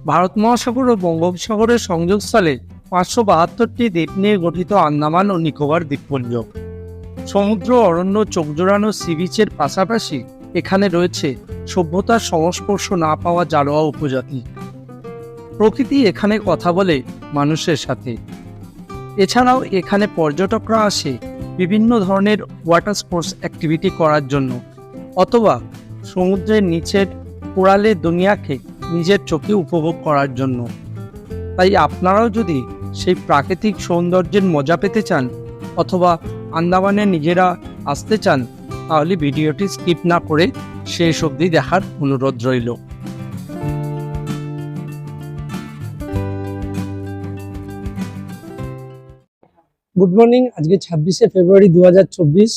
ভারত মহাসাগর ও বঙ্গোপসাগরের সংযোগস্থলে 572টি দ্বীপ নিয়ে গঠিত আন্দামান ও নিকোবর দ্বীপপুঞ্জ। সমুদ্র, অরণ্য, চোখ জোড়ানো সি বিচের পাশাপাশি এখানে রয়েছে সভ্যতার সংস্পর্শ না পাওয়া জারোয়া উপজাতি। প্রকৃতি এখানে কথা বলে মানুষের সাথে। এছাড়াও এখানে পর্যটকরা আসে বিভিন্ন ধরনের ওয়াটার স্পোর্টস অ্যাক্টিভিটি করার জন্য, অথবা সমুদ্রের নিচের কোরালের দুনিয়াকে নিজের চোখে উপভোগ করার জন্য। তাই আপনারাও যদি সেই প্রাকৃতিক সৌন্দর্যের মজা পেতে চান অথবা আন্দামানে নিজেরা আসতে চান, তাহলে ভিডিওটি স্কিপ না করে শেষ অবধি দেখার অনুরোধ রইল। Good morning. আজকে 26শে ফেব্রুয়ারি 2024।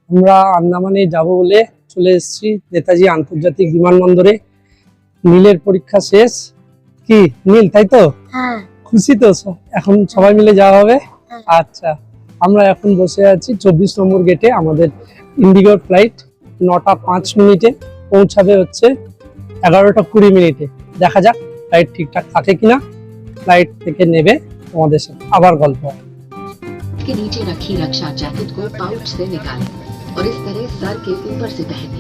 আমরা আন্দামানে যাব বলে চলে এসেছি নেতাজি আন্তর্জাতিক বিমানবন্দরে। নীলের পরীক্ষা শেষ। কি নীল, তাই তো? হ্যাঁ। খুশি তো? এখন সবাই মিলে যাওয়া হবে। আচ্ছা, আমরা এখন বসে আছি 24 নম্বর গেটে। আমাদের ইন্ডিগোর ফ্লাইট 9টা 5 মিনিটে পৌঁছাবে হচ্ছে 11টা 20 মিনিটে। দেখা যাক ফ্লাইট ঠিকঠাক থাকে কিনা। ফ্লাইট থেকে নেবে তোমাদের সাথে আবার গল্প হয়। के नीचे रखी रक्षा जैकेट को पाउच से निकालें और इस तरह सर के ऊपर से पहने।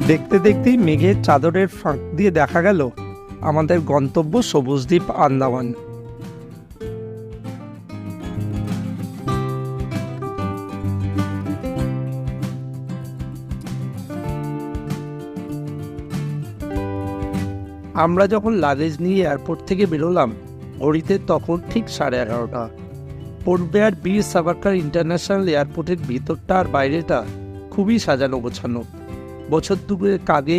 দেখতে দেখতেই মেঘের চাদরের ফাঁক দিয়ে দেখা গেল আমাদের গন্তব্য সবুজ দ্বীপ আন্দামান। আমরা যখন লাগেজ নিয়ে এয়ারপোর্ট থেকে বেরোলাম, ঘড়িতে তখন ঠিক 11:30। পোর্ট ব্লেয়ার বীর সাভারকার ইন্টারন্যাশনাল এয়ারপোর্টের ভিতরটা আর বাইরেটা খুবই সাজানো গোছানো। বছর দুয়েক আগে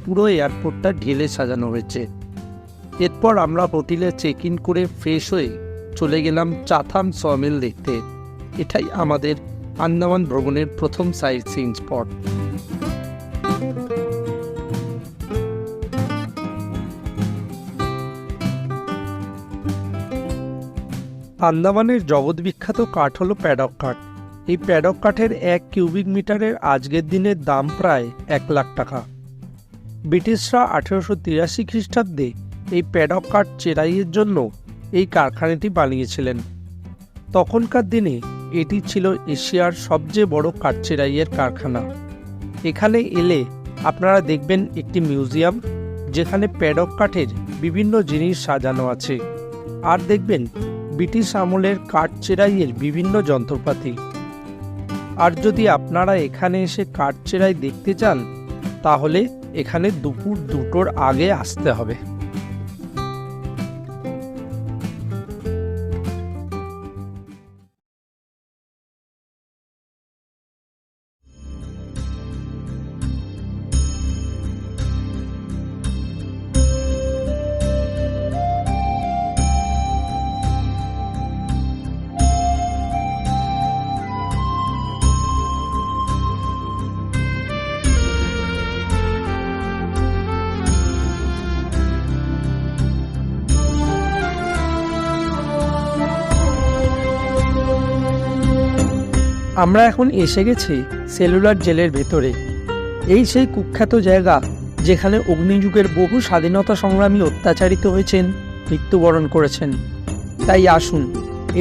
পুরো এয়ারপোর্টটা ঢেলে সাজানো হয়েছে। এরপর আমরা হোটেলে চেক ইন করে ফ্রেশ হয়ে চলে গেলাম চাথাম সমিল দেখতে। এটাই আমাদের আন্দামান ভ্রমণের প্রথম সাইট সিইং স্পট। আন্দামানের জগৎ বিখ্যাত কাঠ হলো প্যাডক কাঠ। এই প্যাডক কাঠের 1 কিউবিক মিটারের আজকের দিনের দাম প্রায় 1 লাখ টাকা। ব্রিটিশরা 1883 খ্রিস্টাব্দে এই প্যাডক কাঠ চেরাইয়ের জন্য এই কারখানাটি বানিয়েছিলেন। তখনকার দিনে এটি ছিল এশিয়ার সবচেয়ে বড় কাঠ চেরাইয়ের কারখানা। এখানে এলে আপনারা দেখবেন একটি মিউজিয়াম, যেখানে প্যাডক কাঠের বিভিন্ন জিনিস সাজানো আছে, আর দেখবেন ব্রিটিশ আমলের কাঠ চেরাইয়ের বিভিন্ন যন্ত্রপাতি। আর যদি আপনারা এখানে এসে কাঠ চেরাই দেখতে চান, তাহলে এখানে দুপুর 2টোর আগে আসতে হবে। আমরা এখন এসে গেছি সেলুলার জেলের ভেতরে। এই সেই কুখ্যাত জায়গা যেখানে অগ্নিযুগের বহু স্বাধীনতা সংগ্রামী অত্যাচারিত হয়েছেন, মৃত্যুবরণ করেছেন। তাই আসুন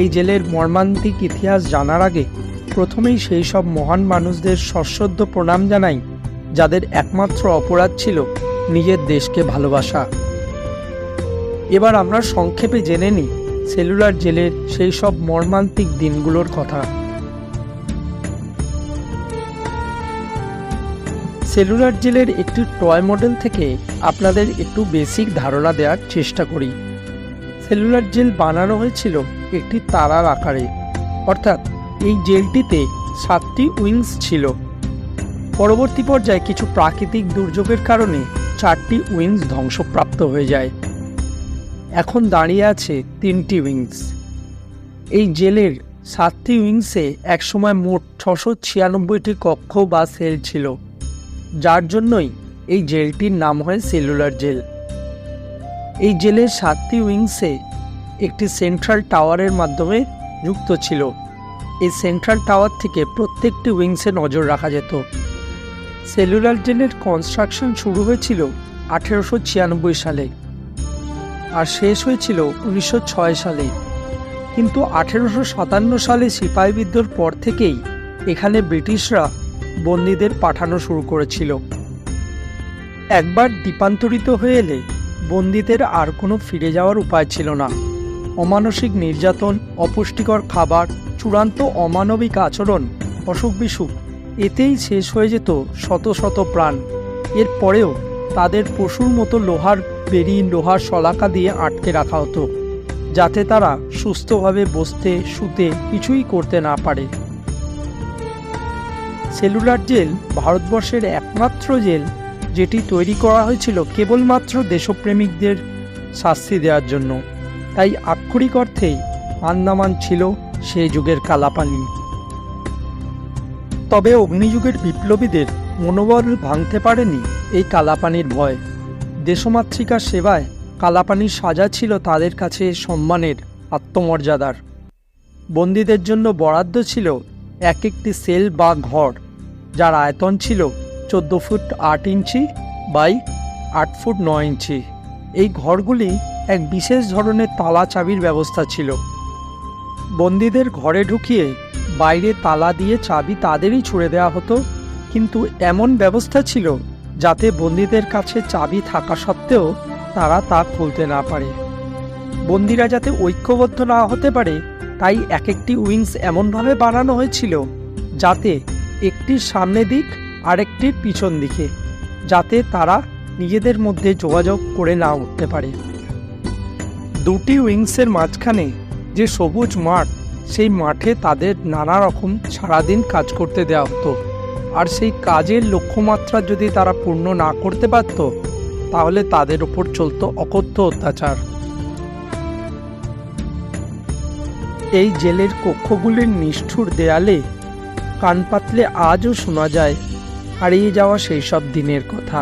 এই জেলের মর্মান্তিক ইতিহাস জানার আগে প্রথমেই সেই সব মহান মানুষদের সশ্রদ্ধ প্রণাম জানাই, যাদের একমাত্র অপরাধ ছিল নিজের দেশকে ভালোবাসা। এবার আমরা সংক্ষেপে জেনে নিই সেলুলার জেলের সেই সব মর্মান্তিক দিনগুলোর কথা। সেলুলার জেলের একটি টয় মডেল থেকে আপনাদের একটু বেসিক ধারণা দেওয়ার চেষ্টা করি। সেলুলার জেল বানানো হয়েছিল একটি তারার আকারে, অর্থাৎ এই জেলটিতে 7টি উইংস ছিল। পরবর্তী পর্যায়ে কিছু প্রাকৃতিক দুর্যোগের কারণে 4টি উইংস ধ্বংসপ্রাপ্ত হয়ে যায়। এখন দাঁড়িয়ে আছে 3টি উইংস। এই জেলের 7টি উইংসে একসময় মোট 696টি কক্ষ বা সেল ছিল, যার জন্যই এই জেলটির নাম হয় সেলুলার জেল। এই জেলের 7টি উইংসে একটি সেন্ট্রাল টাওয়ারের মাধ্যমে যুক্ত ছিল। এই সেন্ট্রাল টাওয়ার থেকে প্রত্যেকটি উইংসে নজর রাখা যেত। সেলুলার জেলের কনস্ট্রাকশন শুরু হয়েছিল 1896 সালে আর শেষ হয়েছিল 1906 সালে। কিন্তু 1857 সালে সিপাহি বিদ্রোহের পর থেকেই এখানে ব্রিটিশরা বন্দীদের পাঠানো শুরু করেছিল। একবার দ্বীপান্তরিত হয়ে এলে বন্দীদের আর কোনো ফিরে যাওয়ার উপায় ছিল না। অমানসিক নির্যাতন, অপুষ্টিকর খাবার, চূড়ান্ত অমানবিক আচরণ, অসুখ বিসুখ, এতেই শেষ হয়ে যেত শত শত প্রাণ। এরপরেও তাদের পশুর মতো লোহার বেড়ি, লোহার শলাকা দিয়ে আটকে রাখা হতো, যাতে তারা সুস্থভাবে বসতে, শুতে, কিছুই করতে না পারে। সেলুলার জেল ভারতবর্ষের একমাত্র জেল যেটি তৈরি করা হয়েছিল কেবলমাত্র দেশপ্রেমিকদের শাস্তি দেওয়ার জন্য। তাই আক্ষরিক অর্থেই আন্দামান ছিল সেই যুগের কালাপানি। তবে অগ্নিযুগের বিপ্লবীদের মনোবল ভাঙতে পারেনি এই কালাপানির ভয়। দেশমাতৃকার সেবায় কালাপানির সাজা ছিল তাদের কাছে সম্মানের, আত্মমর্যাদার। বন্দীদের জন্য বরাদ্দ ছিল এক একটি সেল বা ঘর, যার আয়তন ছিল 14 ফুট 8 ইঞ্চি বাই 8 ফুট 9 ইঞ্চি। এই ঘরগুলি এক বিশেষ ধরনের তালা চাবির ব্যবস্থা ছিল। বন্দীদের ঘরে ঢুকিয়ে বাইরে তালা দিয়ে চাবি তাদেরই ছুড়ে দেওয়া হতো, কিন্তু এমন ব্যবস্থা ছিল যাতে বন্দীদের কাছে চাবি থাকা সত্ত্বেও তারা তা খুলতে না পারে। বন্দীরা যাতে ঐক্যবদ্ধ না হতে পারে তাই এক একটি উইংস এমনভাবে বানানো হয়েছিল যাতে একটির সামনে দিক আরেকটির পিছন দিকে, যাতে তারা নিজেদের মধ্যে যোগাযোগ করে না উঠতে পারে। দুটি উইংসের মাঝখানে যে সবুজ মাঠ, সেই মাঠে তাদের নানা রকম সারাদিন কাজ করতে দেওয়া হতো। আর সেই কাজের লক্ষ্যমাত্রা যদি তারা পূর্ণ না করতে পারত, তাহলে তাদের ওপর চলত অকথ্য অত্যাচার। এই জেলের কক্ষগুলির নিষ্ঠুর দেয়ালে কান পাতলে আজও শোনা যায় হারিয়ে যাওয়া সেই সব দিনের কথা।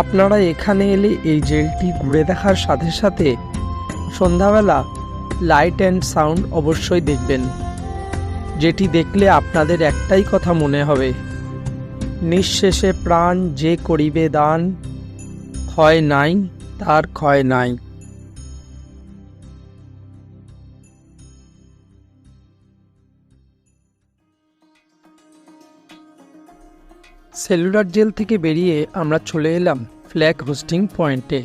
আপনারা এখানে এলে এই জেলটি ঘুরে দেখার সাথে সাথে সন্ধ্যাবেলা লাইট অ্যান্ড সাউন্ড অবশ্যই দেখবেন, যেটি দেখলে আপনাদের একটাই কথা মনে হবে, নিঃশেষে প্রাণ যে করিবে দান, ক্ষয় নাই তার ক্ষয় নাই। সেলুলার জেল থেকে বেরিয়ে আমরা চলে এলাম ফ্ল্যাগ হোস্টিং পয়েন্টে।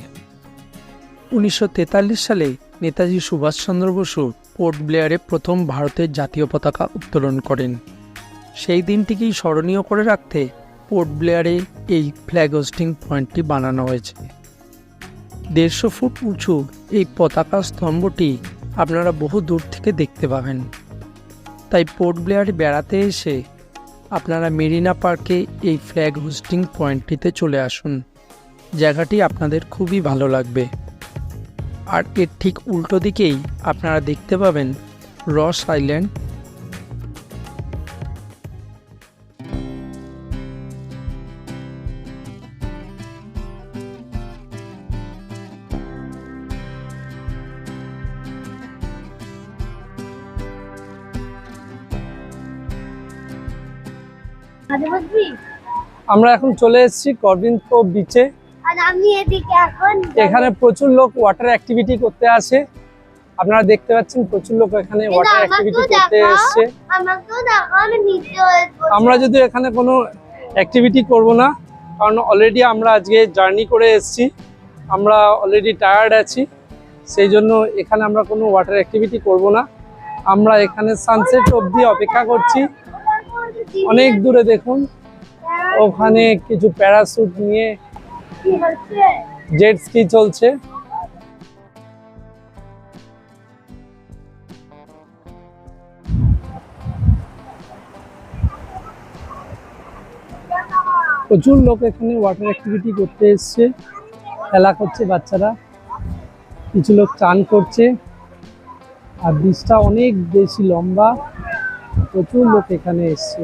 1943 সালে নেতাজি সুভাষচন্দ্র বসু পোর্ট ব্লেয়ারে প্রথম ভারতের জাতীয় পতাকা উত্তোলন করেন। সেই দিনটিকেই স্মরণীয় করে রাখতে পোর্ট ব্লেয়ারে এই ফ্ল্যাগ হোস্টিং পয়েন্টটি বানানো হয়েছে। 150 ফুট উঁচু এই পতাকা স্তম্ভটি আপনারা বহু দূর থেকে দেখতে পাবেন। তাই পোর্ট ব্লেয়ারে বেড়াতে এসে আপনারা মেরিনা পার্কে এই ফ্ল্যাগ হোস্টিং পয়েন্টটিতে চলে আসুন। জায়গাটি আপনাদের খুবই ভালো লাগবে। আর এর ঠিক উল্টো দিকেই আপনারা দেখতে পাবেন রস আইল্যান্ড। আমরা এখন চলে এসেছি করবিন কোভ বিচে। আর আমি এদিকে এখন এখানে প্রচুর লোক ওয়াটার অ্যাক্টিভিটি করতে আসে। আপনারা দেখতে পাচ্ছেন প্রচুর লোক এখানে ওয়াটার অ্যাক্টিভিটি করতে এসেছে। আমাকেও দেখো, আমি নিচে বসে আমরা যদি এখানে কোনো অ্যাক্টিভিটি করব না, কারণ অলরেডি আমরা আজকে জার্নি করে এসেছি, আমরা অলরেডি টায়ার্ড আছি, সেই জন্য এখানে আমরা কোনো ওয়াটার অ্যাক্টিভিটি করব না। আমরা এখানে সানসেট অবধি অপেক্ষা করছি। অনেক দূরে দেখুন ওখানে কিছু প্যারাশুট নিয়ে কি হচ্ছে? জেট স্কি চলছে। প্রচুর লোক এখানে ওয়াটার অ্যাক্টিভিটি করতে এসছে, খেলা করছে বাচ্চারা, কিছু লোক চান করছে। আর বিচটা অনেক বেশি লম্বা, প্রচুর লোক এখানে এসছে।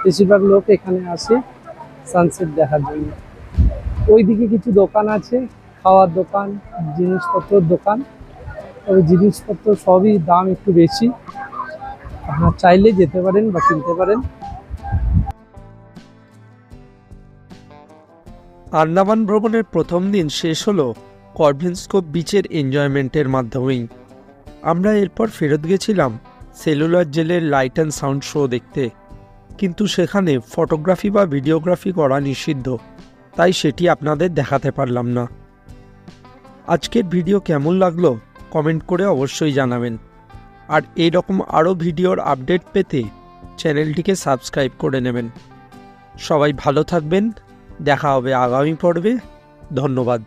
বেশিরভাগ লোক এখানে আসে সানসেট দেখার জন্য। ওইদিকে কিছু দোকান আছে, খাওয়ার দোকান, জিনিসপত্রের দোকান। তবে জিনিসপত্র সবই দাম একটু বেশি, আপনারা চাইলে যেতে পারেন বা কিনতে পারেন। আন্দামান ভ্রমণের প্রথম দিন শেষ হলো করভিনস্কোপ বিচের এনজয়মেন্টের মাধ্যমেই। আমরা এরপর ফেরত গেছিলাম সেলুলার জেলের লাইট অ্যান্ড সাউন্ড শো দেখতে, কিন্তু সেখানে ফটোগ্রাফি বা ভিডিওগ্রাফি করা নিষিদ্ধ, তাই সেটি আপনাদের দেখাতে পারলাম না। আজকের ভিডিও কেমন লাগলো কমেন্ট করে অবশ্যই জানাবেন, আর এই রকম আরও ভিডিওর আপডেট পেতে চ্যানেলটিকে সাবস্ক্রাইব করে নেবেন। সবাই ভালো থাকবেন, দেখা হবে আগামী পর্বে। ধন্যবাদ।